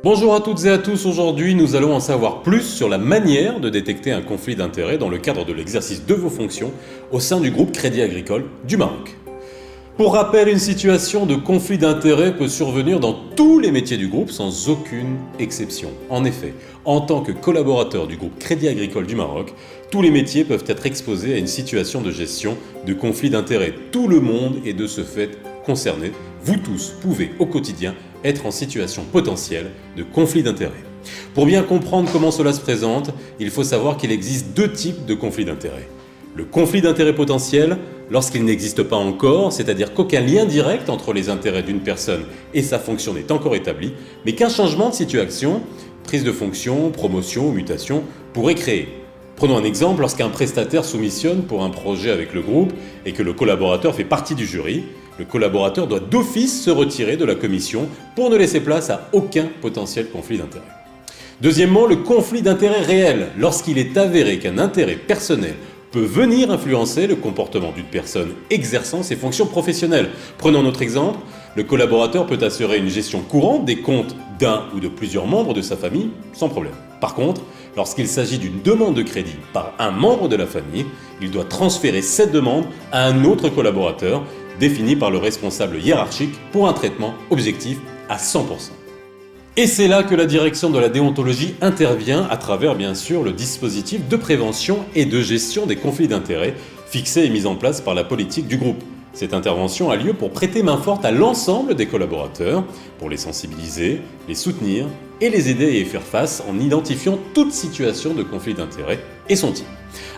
Bonjour à toutes et à tous, aujourd'hui nous allons en savoir plus sur la manière de détecter un conflit d'intérêts dans le cadre de l'exercice de vos fonctions au sein du groupe Crédit Agricole du Maroc. Pour rappel, une situation de conflit d'intérêts peut survenir dans tous les métiers du groupe sans aucune exception. En effet, en tant que collaborateur du groupe Crédit Agricole du Maroc, tous les métiers peuvent être exposés à une situation de gestion de conflit d'intérêts. Tout le monde est de ce fait concerné. Vous tous pouvez au quotidien être en situation potentielle de conflit d'intérêts. Pour bien comprendre comment cela se présente, il faut savoir qu'il existe deux types de conflits d'intérêts. Le conflit d'intérêts potentiel, lorsqu'il n'existe pas encore, c'est-à-dire qu'aucun lien direct entre les intérêts d'une personne et sa fonction n'est encore établi, mais qu'un changement de situation, prise de fonction, promotion ou mutation, pourrait créer. Prenons un exemple, lorsqu'un prestataire soumissionne pour un projet avec le groupe et que le collaborateur fait partie du jury, le collaborateur doit d'office se retirer de la commission pour ne laisser place à aucun potentiel conflit d'intérêts. Deuxièmement, le conflit d'intérêts réel, lorsqu'il est avéré qu'un intérêt personnel peut venir influencer le comportement d'une personne exerçant ses fonctions professionnelles. Prenons notre exemple, le collaborateur peut assurer une gestion courante des comptes d'un ou de plusieurs membres de sa famille sans problème. Par contre, lorsqu'il s'agit d'une demande de crédit par un membre de la famille, il doit transférer cette demande à un autre collaborateur défini par le responsable hiérarchique pour un traitement objectif à 100%. Et c'est là que la direction de la déontologie intervient à travers bien sûr le dispositif de prévention et de gestion des conflits d'intérêts fixé et mis en place par la politique du groupe. Cette intervention a lieu pour prêter main forte à l'ensemble des collaborateurs, pour les sensibiliser, les soutenir et les aider à y faire face en identifiant toute situation de conflit d'intérêts et son type.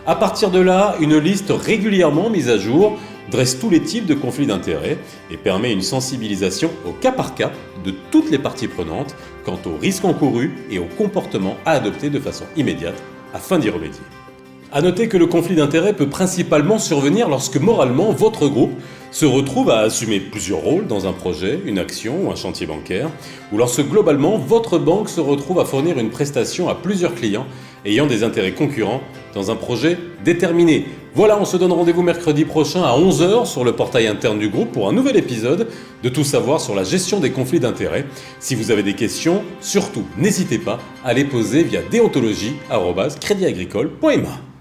À partir de là, une liste régulièrement mise à jour dresse tous les types de conflits d'intérêts et permet une sensibilisation au cas par cas de toutes les parties prenantes quant aux risques encourus et aux comportements à adopter de façon immédiate afin d'y remédier. A noter que le conflit d'intérêts peut principalement survenir lorsque moralement votre groupe se retrouve à assumer plusieurs rôles dans un projet, une action ou un chantier bancaire, ou lorsque globalement votre banque se retrouve à fournir une prestation à plusieurs clients ayant des intérêts concurrents dans un projet déterminé. Voilà, on se donne rendez-vous mercredi prochain à 11h sur le portail interne du groupe pour un nouvel épisode de Tout savoir sur la gestion des conflits d'intérêts. Si vous avez des questions, surtout n'hésitez pas à les poser via déontologie@créditagricole.ma.